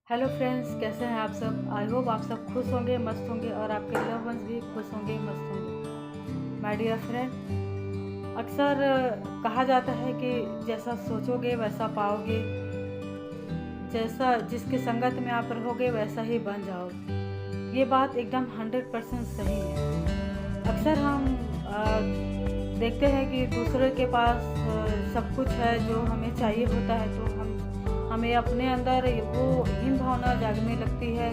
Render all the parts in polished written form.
Hello friends, कैसे हैं आप सब। आई होप आप सब खुश होंगे, मस्त होंगे और आपके लव वंस भी खुश होंगे, मस्त होंगे। माय डियर फ्रेंड, अक्सर कहा जाता है कि जैसा सोचोगे वैसा पाओगे, जैसा जिसकी संगत में आप रहोगे वैसा ही बन जाओगे। ये बात एकदम 100% सही है। अक्सर हम देखते हैं कि दूसरे के पास सब कुछ है जो हमें चाहिए होता है, तो हमें अपने अंदर वो हीन भावना जागने लगती है।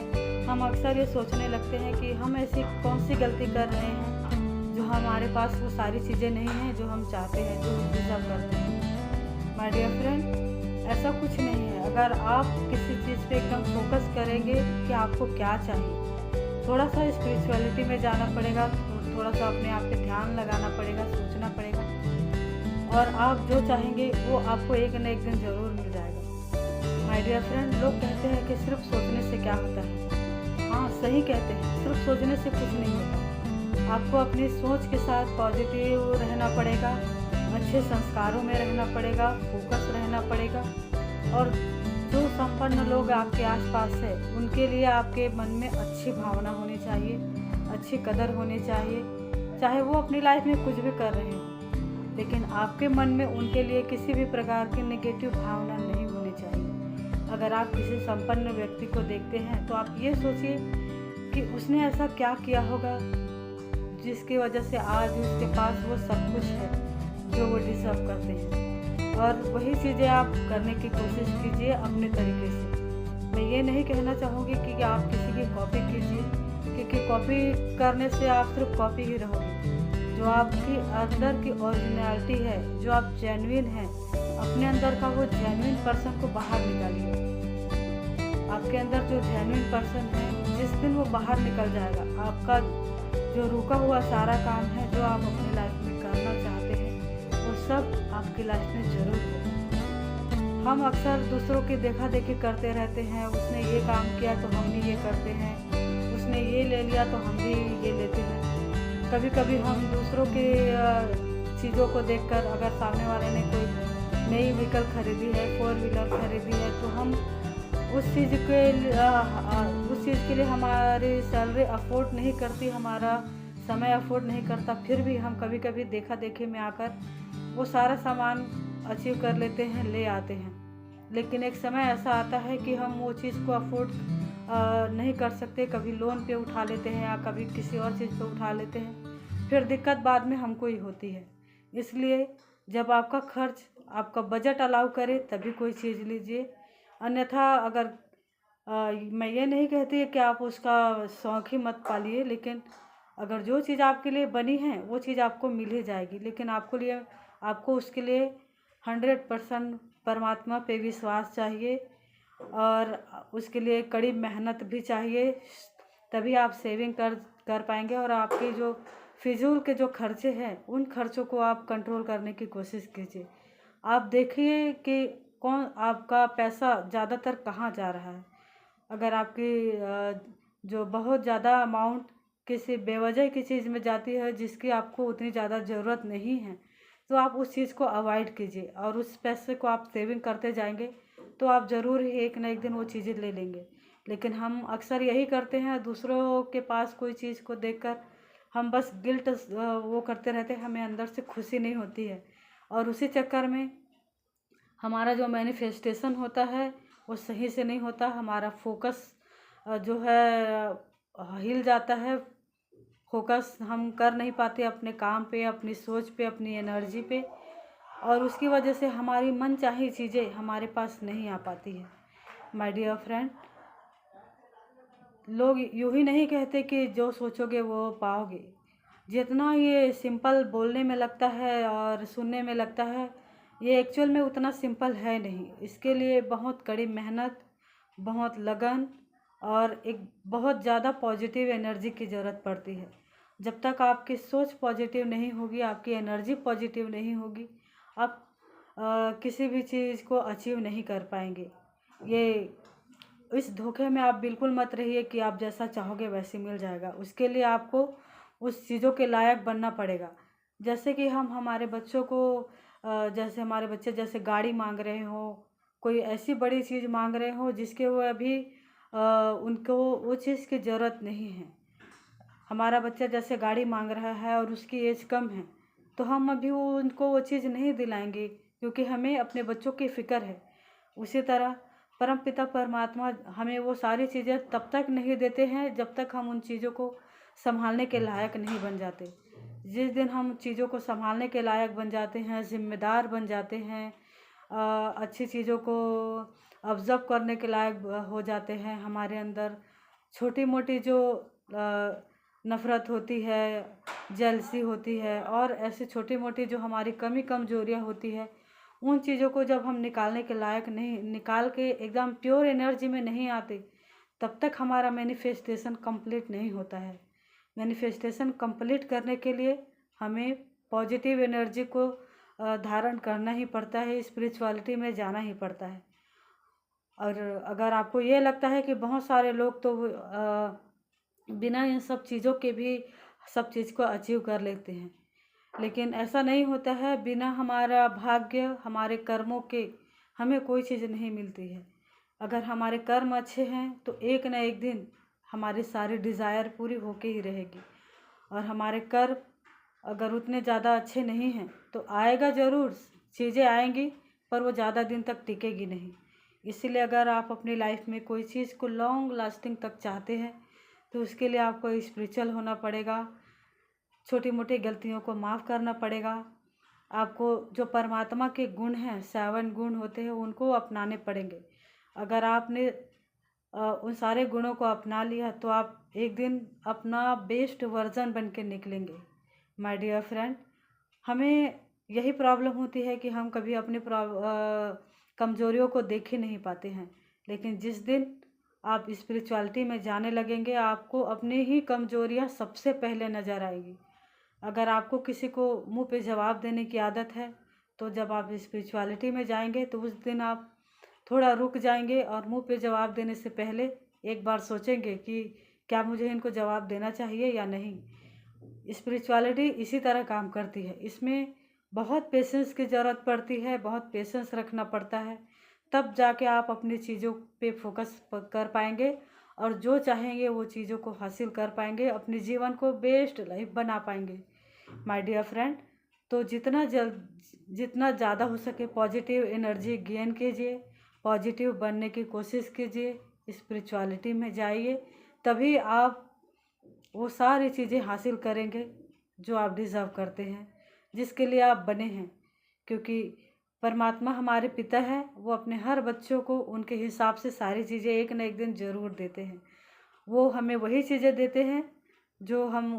हम अक्सर ये सोचने लगते हैं कि हम ऐसी कौन सी गलती कर रहे हैं जो हमारे पास वो सारी चीज़ें नहीं हैं जो हम चाहते हैं, जो डिज़र्व करते हैं। माय डियर फ्रेंड, ऐसा कुछ नहीं है। अगर आप किसी चीज़ पे एकदम फोकस करेंगे कि आपको क्या चाहिए, थोड़ा सा स्पिरिचुअलिटी में जाना पड़ेगा, थोड़ा सा अपने आप पे ध्यान लगाना पड़ेगा, सोचना पड़ेगा, और आप जो चाहेंगे वो आपको एक न एक दिन ज़रूर मिल जाएगा। माय डियर फ्रेंड, लोग कहते हैं कि सिर्फ सोचने से क्या होता है। हाँ, सही कहते हैं, सिर्फ सोचने से कुछ नहीं होता। आपको अपनी सोच के साथ पॉजिटिव रहना पड़ेगा, अच्छे संस्कारों में रहना पड़ेगा, फोकस रहना पड़ेगा, और जो संपन्न लोग आपके आसपास है उनके लिए आपके मन में अच्छी भावना होनी चाहिए, अच्छी कदर होनी चाहिए। चाहे वो अपनी लाइफ में कुछ भी कर रहे हो, लेकिन आपके मन में उनके लिए किसी भी प्रकार की नेगेटिव भावना नहीं होनी चाहिए। अगर आप किसी संपन्न व्यक्ति को देखते हैं तो आप ये सोचिए कि उसने ऐसा क्या किया होगा जिसकी वजह से आज उसके पास वो सब कुछ है जो वो डिजर्व करते हैं, और वही चीज़ें आप करने की कोशिश कीजिए अपने तरीके से। मैं ये नहीं कहना चाहूँगी कि आप किसी की कॉपी कीजिए, क्योंकि कॉपी करने से आप सिर्फ कॉपी ही रहोगे। जो आपकी अंदर की ओरिजिनलिटी है, जो आप जेन्युइन हैं, अपने अंदर का वो जेन्युइन पर्सन को बाहर निकालिए। आपके अंदर जो जेन्युइन पर्सन है, जिस दिन वो बाहर निकल जाएगा, आपका जो रुका हुआ सारा काम है जो आप अपनी लाइफ में करना चाहते हैं, वो सब आपकी लाइफ में ज़रूर होगा। हम अक्सर दूसरों की देखा देखी करते रहते हैं। उसने ये काम किया तो हम भी ये करते हैं, उसने ये ले लिया तो हम भी ये लेते हैं। कभी कभी हम दूसरों की चीज़ों को देखकर, अगर सामने वाले ने कोई नई व्हीकल खरीदी है, 4 व्हीलर खरीदी है, तो हम उस चीज़ के लिए हमारी सैलरी अफोर्ड नहीं करती, हमारा समय अफोर्ड नहीं करता, फिर भी हम कभी कभी देखा देखी में आकर वो सारा सामान अचीव कर लेते हैं, ले आते हैं। लेकिन एक समय ऐसा आता है कि हम वो चीज़ को अफोर्ड नहीं कर सकते, कभी लोन पे उठा लेते हैं या कभी किसी और चीज़ पे उठा लेते हैं, फिर दिक्कत बाद में हमको ही होती है। इसलिए जब आपका खर्च, आपका बजट अलाउ करे तभी कोई चीज़ लीजिए, अन्यथा अगर मैं ये नहीं कहती कि आप उसका शौक ही मत पालिए, लेकिन अगर जो चीज़ आपके लिए बनी है वो चीज़ आपको मिल ही जाएगी, लेकिन आपको उसके लिए 100% परमात्मा पे विश्वास चाहिए, और उसके लिए कड़ी मेहनत भी चाहिए। तभी आप सेविंग कर पाएंगे, और आपके जो फिजूल के जो खर्चे हैं उन खर्चों को आप कंट्रोल करने की कोशिश कीजिए। आप देखिए कि कौन आपका पैसा ज़्यादातर कहाँ जा रहा है। अगर आपकी जो बहुत ज़्यादा अमाउंट किसी बेवजह की चीज़ में जाती है जिसकी आपको उतनी ज़्यादा ज़रूरत नहीं है, तो आप उस चीज़ को अवॉइड कीजिए, और उस पैसे को आप सेविंग करते जाएंगे तो आप ज़रूर ही एक ना एक दिन वो चीज़ें ले लेंगे। लेकिन हम अक्सर यही करते हैं, दूसरों के पास कोई चीज़ को देखकर हम बस गिल्ट वो करते रहते हैं, हमें अंदर से खुशी नहीं होती है, और उसी चक्कर में हमारा जो मैनिफेस्टेशन होता है वो सही से नहीं होता। हमारा फोकस जो है हिल जाता है, फोकस हम कर नहीं पाते अपने काम पे, अपनी सोच पे, अपनी एनर्जी पे, और उसकी वजह से हमारी मनचाही चीज़ें हमारे पास नहीं आ पाती है। माय डियर फ्रेंड, लोग यूँ ही नहीं कहते कि जो सोचोगे वो पाओगे। जितना ये सिंपल बोलने में लगता है और सुनने में लगता है, ये एक्चुअल में उतना सिंपल है नहीं। इसके लिए बहुत कड़ी मेहनत, बहुत लगन, और एक बहुत ज़्यादा पॉजिटिव एनर्जी की ज़रूरत पड़ती है। जब तक आपकी सोच पॉजिटिव नहीं होगी, आपकी एनर्जी पॉजिटिव नहीं होगी, आप किसी भी चीज़ को अचीव नहीं कर पाएंगे। ये इस धोखे में आप बिल्कुल मत रहिए कि आप जैसा चाहोगे वैसे मिल जाएगा। उसके लिए आपको उस चीज़ों के लायक बनना पड़ेगा। जैसे कि हम हमारे बच्चों को जैसे हमारे बच्चे जैसे गाड़ी मांग रहे हो, कोई ऐसी बड़ी चीज़ मांग रहे हो जिसके वो अभी उनको वो चीज़ की ज़रूरत नहीं है। हमारा बच्चा जैसे गाड़ी मांग रहा है और उसकी एज कम है, तो हम अभी उनको वो चीज़ नहीं दिलाएंगे, क्योंकि हमें अपने बच्चों की फ़िक्र है। उसी तरह परमपिता परमात्मा हमें वो सारी चीज़ें तब तक नहीं देते हैं जब तक हम उन चीज़ों को संभालने के लायक नहीं बन जाते। जिस दिन हम चीज़ों को संभालने के लायक बन जाते हैं, जिम्मेदार बन जाते हैं, अच्छी चीज़ों को ऑब्ज़र्व करने के लायक हो जाते हैं, हमारे अंदर छोटी मोटी जो नफ़रत होती है, जेलसी होती है और ऐसी छोटी मोटी जो हमारी कमी कमज़ोरियाँ होती है, उन चीज़ों को जब हम निकालने के लायक नहीं निकाल के एकदम प्योर एनर्जी में नहीं आते, तब तक हमारा मैनिफेस्टेशन कंप्लीट नहीं होता है। मैनिफेस्टेशन कंप्लीट करने के लिए हमें पॉजिटिव एनर्जी को धारण करना ही पड़ता है, स्पिरिचुअलिटी में जाना ही पड़ता है। और अगर आपको ये लगता है कि बहुत सारे लोग तो बिना इन सब चीज़ों के भी सब चीज़ को अचीव कर लेते हैं, लेकिन ऐसा नहीं होता है। बिना हमारा भाग्य, हमारे कर्मों के हमें कोई चीज़ नहीं मिलती है। अगर हमारे कर्म अच्छे हैं तो एक ना एक दिन हमारी सारी डिज़ायर पूरी होके ही रहेगी। और हमारे कर्म अगर उतने ज़्यादा अच्छे नहीं हैं तो आएगा ज़रूर, चीज़ें आएंगी, पर वो ज़्यादा दिन तक टिकेगी नहीं। इसीलिए अगर आप अपनी लाइफ में कोई चीज़ को लॉन्ग लास्टिंग तक चाहते हैं तो उसके लिए आपको स्पिरिचुअल होना पड़ेगा, छोटी मोटी गलतियों को माफ़ करना पड़ेगा। आपको जो परमात्मा के गुण हैं, 7 गुण होते हैं, उनको अपनाने पड़ेंगे। अगर आपने उन सारे गुणों को अपना लिया तो आप एक दिन अपना बेस्ट वर्जन बन के निकलेंगे। माय डियर फ्रेंड, हमें यही प्रॉब्लम होती है कि हम कभी अपनी कमज़ोरियों को देख ही नहीं पाते हैं, लेकिन जिस दिन आप स्पिरिचुअलिटी में जाने लगेंगे, आपको अपनी ही कमज़ोरियाँ सबसे पहले नज़र आएगी। अगर आपको किसी को मुंह पे जवाब देने की आदत है, तो जब आप स्पिरिचुअलिटी में जाएंगे तो उस दिन आप थोड़ा रुक जाएंगे और मुंह पे जवाब देने से पहले एक बार सोचेंगे कि क्या मुझे इनको जवाब देना चाहिए या नहीं। स्पिरिचुअलिटी इसी तरह काम करती है। इसमें बहुत पेशेंस की ज़रूरत पड़ती है, बहुत पेशेंस रखना पड़ता है, तब जाके आप अपनी चीज़ों पे फोकस कर पाएंगे और जो चाहेंगे वो चीज़ों को हासिल कर पाएंगे, अपने जीवन को बेस्ट लाइफ बना पाएंगे। माय डियर फ्रेंड, तो जितना ज़्यादा हो सके पॉजिटिव एनर्जी गेन कीजिए, पॉजिटिव बनने की कोशिश कीजिए, स्पिरिचुअलिटी में जाइए, तभी आप वो सारी चीज़ें हासिल करेंगे जो आप डिज़र्व करते हैं, जिसके लिए आप बने हैं। क्योंकि परमात्मा हमारे पिता है, वो अपने हर बच्चों को उनके हिसाब से सारी चीज़ें एक न एक दिन ज़रूर देते हैं। वो हमें वही चीज़ें देते हैं जो हम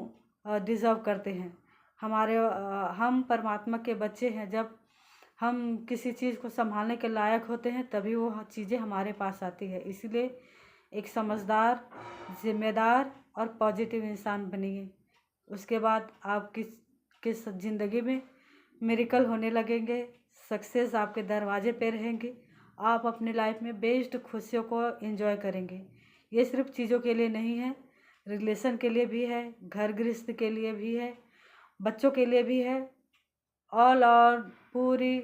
डिज़र्व करते हैं। हम परमात्मा के बच्चे हैं। जब हम किसी चीज़ को संभालने के लायक होते हैं तभी वो चीज़ें हमारे पास आती है। इसलिए एक समझदार, जिम्मेदार और पॉजिटिव इंसान बनिए। उसके बाद आप किस ज़िंदगी में मिरेकल होने लगेंगे, सक्सेस आपके दरवाजे पे रहेंगी, आप अपनी लाइफ में बेस्ट खुशियों को एंजॉय करेंगे। ये सिर्फ चीज़ों के लिए नहीं है, रिलेशन के लिए भी है, घर गृहस्थ के लिए भी है, बच्चों के लिए भी है, ऑल और पूरी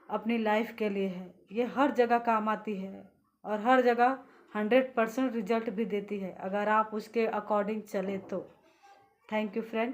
अपनी लाइफ के लिए है। ये हर जगह काम आती है और हर जगह 100% रिजल्ट भी देती है, अगर आप उसके अकॉर्डिंग चले तो। Thank you friend.